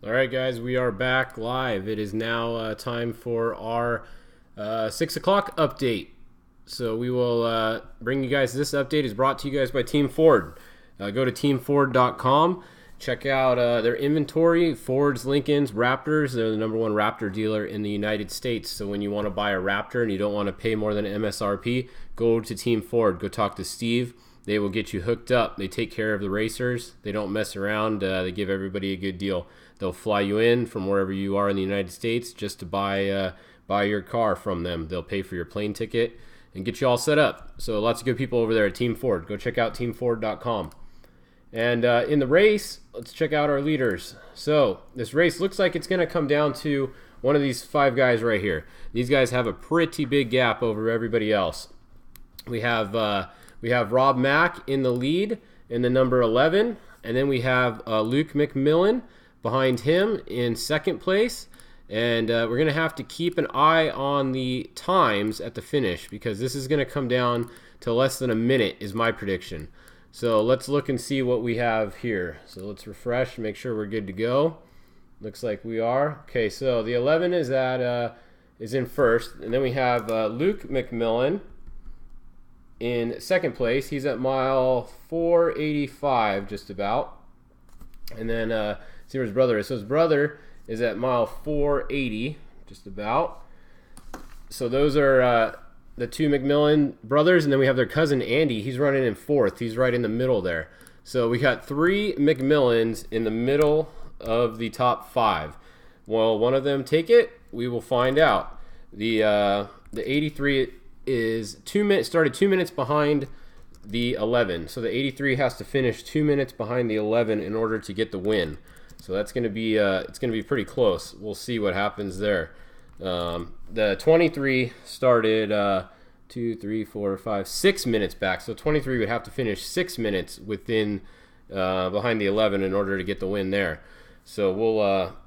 All right, guys, we are back live. It is now time for our 6 o'clock update. So we will bring you guys, this update is brought to you guys by Team Ford. Go to teamford.com, check out their inventory, Fords, Lincolns, Raptors. They're the #1 Raptor dealer in the United States. So when you want to buy a Raptor and you don't want to pay more than MSRP, go to Team Ford. Go talk to Steve. They will get you hooked up. They take care of the racers. They don't mess around. They give everybody a good deal. They'll fly you in from wherever you are in the United States just to buy your car from them. They'll pay for your plane ticket and get you all set up. So lots of good people over there at Team Ford. Go check out teamford.com. And in the race, let's check out our leaders. So this race looks like it's going to come down to one of these 5 guys right here. These guys have a pretty big gap over everybody else. We have Rob Mack in the lead in the number 11, and then we have Luke McMillan behind him in second place. And we're going to have to keep an eye on the times at the finish because this is going to come down to less than a minute is my prediction. So let's look and see what we have here. So let's refresh, make sure we're good to go. Looks like we are. Okay, so the 11 is in first, and then we have Luke McMillan in second place. He's at mile 485 just about. And then see where his brother is. So his brother is at mile 480 just about. So those are the 2 McMillan brothers, and then we have their cousin Andy. He's running in fourth. He's right in the middle there. So we got 3 McMillans in the middle of the top 5. Will one of them take it? We will find out. The 83 is started 2 minutes behind the 11. So the 83 has to finish 2 minutes behind the 11 in order to get the win. So that's going to be it's going to be pretty close. We'll see what happens there. The 23 started 6 minutes back. So 23 would have to finish 6 minutes within behind the 11 in order to get the win there. So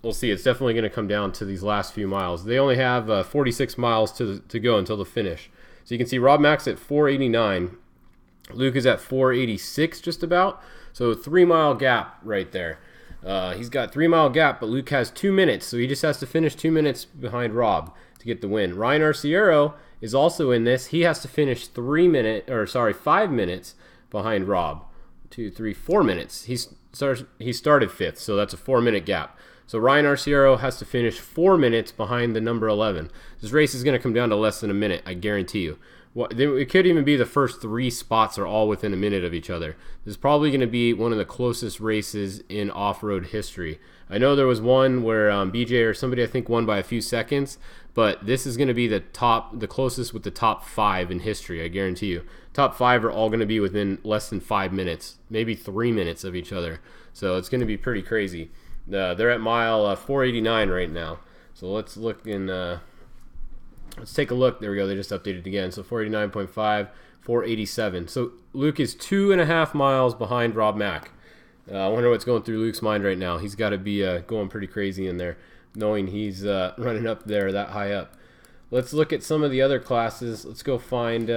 we'll see. It's definitely going to come down to these last few miles. They only have 46 miles to go until the finish. So you can see Rob Mack's at 489. Luke is at 486 just about. So 3-mile gap right there. He's got 3-mile gap, but Luke has 2 minutes, so he just has to finish 2 minutes behind Rob to get the win. Ryan Arciero is also in this. He has to finish 5 minutes behind Rob. 4 minutes. He started 5th, so that's a 4-minute gap. So Ryan Arciero has to finish 4 minutes behind the number 11. This race is going to come down to less than a minute, I guarantee you. It could even be the first 3 spots are all within a minute of each other. This is probably going to be one of the closest races in off-road history. I know there was one where BJ or somebody I think won by a few seconds, but this is going to be the closest with the top 5 in history, I guarantee you. Top 5 are all going to be within less than 5 minutes, maybe 3 minutes of each other. So it's going to be pretty crazy. They're at mile 489 right now. So let's look in... Let's take a look. There we go. They just updated again. So 489.5, 487. So Luke is 2.5 miles behind Rob Mack. I wonder what's going through Luke's mind right now. He's got to be going pretty crazy in there, knowing he's running up there that high up. Let's look at some of the other classes. Let's go find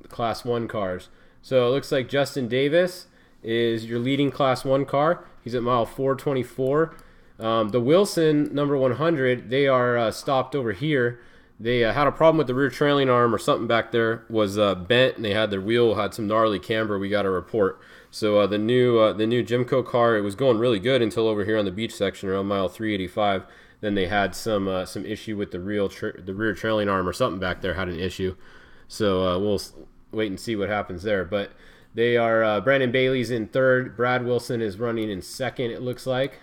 Class 1 cars. So it looks like Justin Davis is your leading Class 1 car. He's at mile 424. The Wilson number 100, they are stopped over here. They had a problem with the rear trailing arm or something back there was bent, and they had their wheel had some gnarly camber. We got a report. So the new Jimco car, it was going really good until over here on the beach section around mile 385. Then they had some issue with the rear trailing arm or something back there had an issue. So we'll wait and see what happens there. But they are Brandon Bailey's in third. Brad Wilson is running in second, it looks like,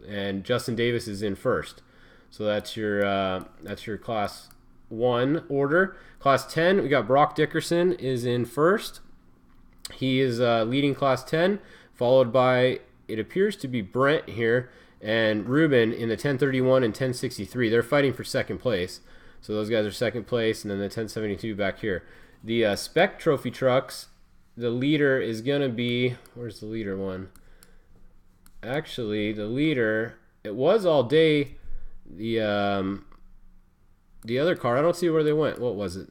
and Justin Davis is in first. So that's your Class 1 order. Class 10, we got Brock Dickerson is in first. He is leading Class 10, followed by, it appears to be Brent here, and Ruben in the 1031 and 1063. They're fighting for second place. So those guys are second place, and then the 1072 back here. The Spec Trophy trucks, the leader is going to be, where's the leader one? Actually, the leader, it was all day. The other car, I don't see where they went. What was it?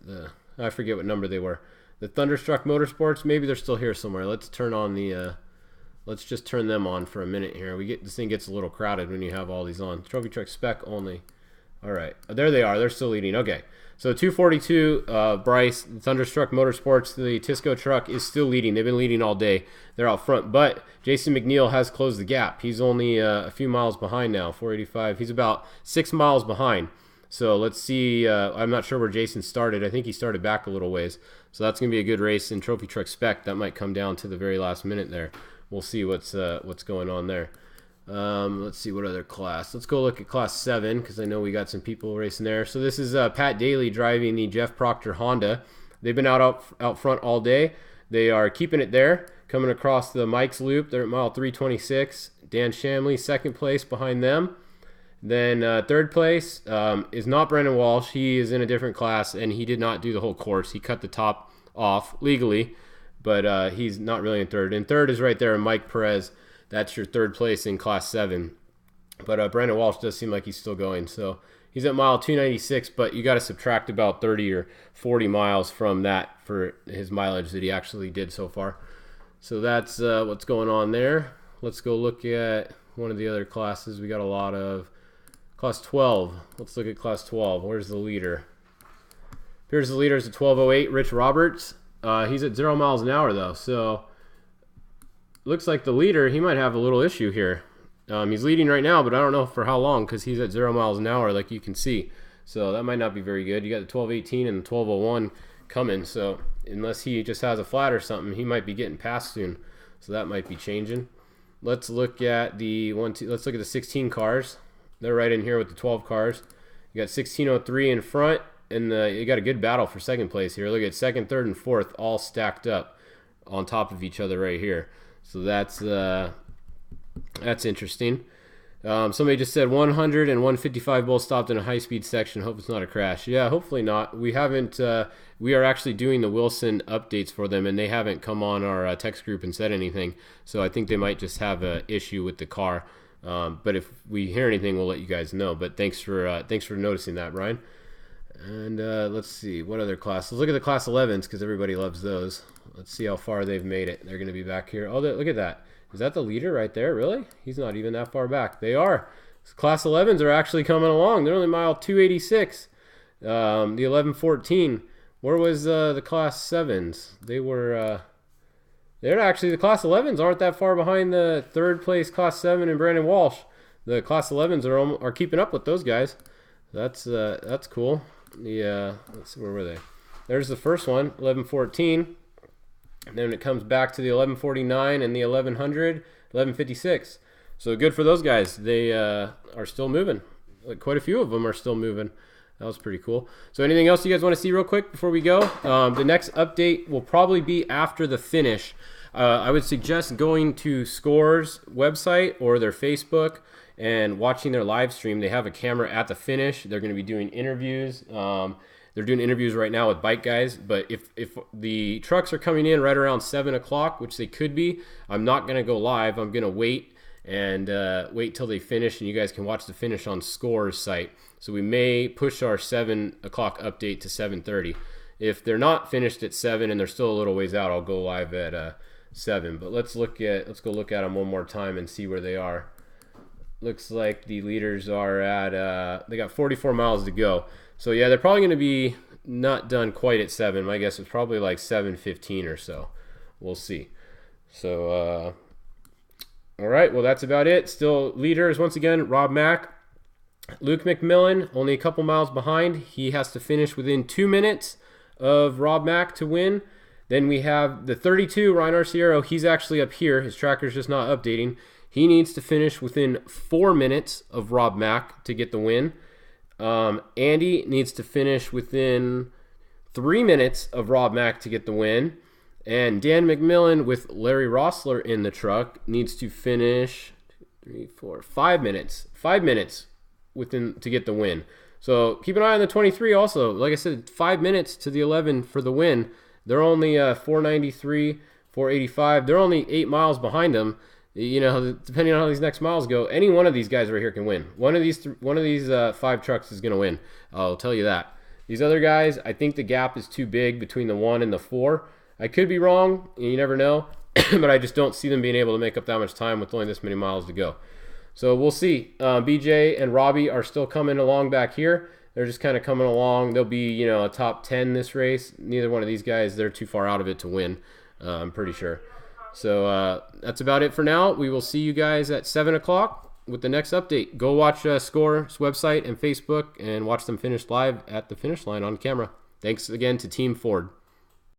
I forget what number they were. The Thunderstruck Motorsports, maybe they're still here somewhere. Let's turn on the Let's just turn them on for a minute here. This thing gets a little crowded when you have all these on. Trophy truck spec only. All right, there they are. They're still leading. Okay, so 242, Bryce, Thunderstruck Motorsports, the Tisco truck is still leading. They've been leading all day. They're out front, but Jason McNeil has closed the gap. He's only a few miles behind now, 485. He's about 6 miles behind. So let's see. I'm not sure where Jason started. I think he started back a little ways. So that's going to be a good race in Trophy Truck Spec. That might come down to the very last minute there. We'll see what's going on there. Let's see what other class. Let's go look at Class 7 because I know we got some people racing there. So this is Pat Daly driving the Jeff Proctor Honda. They've been out front all day. They are keeping it there, coming across the Mike's Loop. They're at mile 326. Dan Shamley, second place behind them. Then third place is not Brendan Walsh. He is in a different class, and he did not do the whole course. He cut the top off legally, but he's not really in third. And third is right there, Mike Perez. That's your third place in Class 7. But Brandon Walsh does seem like he's still going. So he's at mile 296, but you got to subtract about 30 or 40 miles from that for his mileage that he actually did so far. So that's what's going on there. Let's go look at one of the other classes. We got a lot of Class 12. Let's look at Class 12. Where's the leader? Here's the leader is at 12:08, Rich Roberts. He's at 0 miles an hour though, so looks like the leader, he might have a little issue here. He's leading right now, but I don't know for how long because he's at 0 miles an hour like you can see. So that might not be very good. You got the 12:18 and the 12:01 coming, so unless he just has a flat or something, he might be getting past soon. So that might be changing. Let's look at the let's look at the 16 cars. They're right in here with the 12 cars. You got 1603 in front, and you got a good battle for second place here. Look at second, third, and fourth all stacked up on top of each other right here. So that's interesting. Somebody just said 100 and 155 both stopped in a high-speed section. Hope it's not a crash. Yeah, hopefully not. We haven't. We are actually doing the Wilson updates for them, and they haven't come on our text group and said anything. So I think they might just have an issue with the car. But if we hear anything, we'll let you guys know. But thanks for noticing that, Brian. And let's see what other classes. Let's look at the Class 11s because everybody loves those. Let's see how far they've made it. They're going to be back here. Oh, look at that. Is that the leader right there? Really? He's not even that far back. They are. Class 11s are actually coming along. They're only mile 286. The 1114. Where was the Class 7s? They're actually, the Class 11s aren't that far behind the third place Class 7 and Brandon Walsh. The Class 11s are keeping up with those guys. That's cool. Let's see, where were they? There's the first one, 1114. And then it comes back to the 1149 and the 1100, 1156. So good for those guys. They are still moving. Like quite a few of them are still moving. That was pretty cool. So anything else you guys want to see real quick before we go? The next update will probably be after the finish. I would suggest going to SCORE's website or their Facebook and watching their live stream. They have a camera at the finish. They're going to be doing interviews. They're doing interviews right now with bike guys. But if the trucks are coming in right around 7 o'clock, which they could be, I'm not going to go live. I'm going to wait and wait till they finish, and you guys can watch the finish on SCORE's site. So we may push our 7 o'clock update to 7:30. If they're not finished at 7 and they're still a little ways out, I'll go live at 7. But let's go look at them one more time and see where they are. Looks like the leaders are at they got 44 miles to go. So yeah, they're probably going to be not done quite at 7. My guess is probably like 7:15 or so. We'll see. So all right, well that's about it. Still leaders once again, Rob Mack. Luke McMillan, only a couple miles behind. He has to finish within 2 minutes of Rob Mack to win. Then we have the 32, Ryan Arciero. He's actually up here. His tracker's just not updating. He needs to finish within 4 minutes of Rob Mack to get the win. Andy needs to finish within 3 minutes of Rob Mack to get the win. And Dan McMillan with Larry Rossler in the truck needs to finish 5 minutes. 5 minutes to get the win. So keep an eye on the 23 also. Like I said, 5 minutes to the 11 for the win. They're only 493, 485. They're only 8 miles behind them. You know, depending on how these next miles go, any one of these guys right here can win. One of these 5 trucks is going to win. I'll tell you that. These other guys, I think the gap is too big between the 1 and the 4. I could be wrong. You never know. but I just don't see them being able to make up that much time with only this many miles to go. So we'll see. BJ and Robbie are still coming along back here. They're just kind of coming along. They'll be, a top 10 this race. Neither one of these guys, they're too far out of it to win, I'm pretty sure. So that's about it for now. We will see you guys at 7 o'clock with the next update. Go watch SCORE's website and Facebook and watch them finish live at the finish line on camera. Thanks again to Team Ford.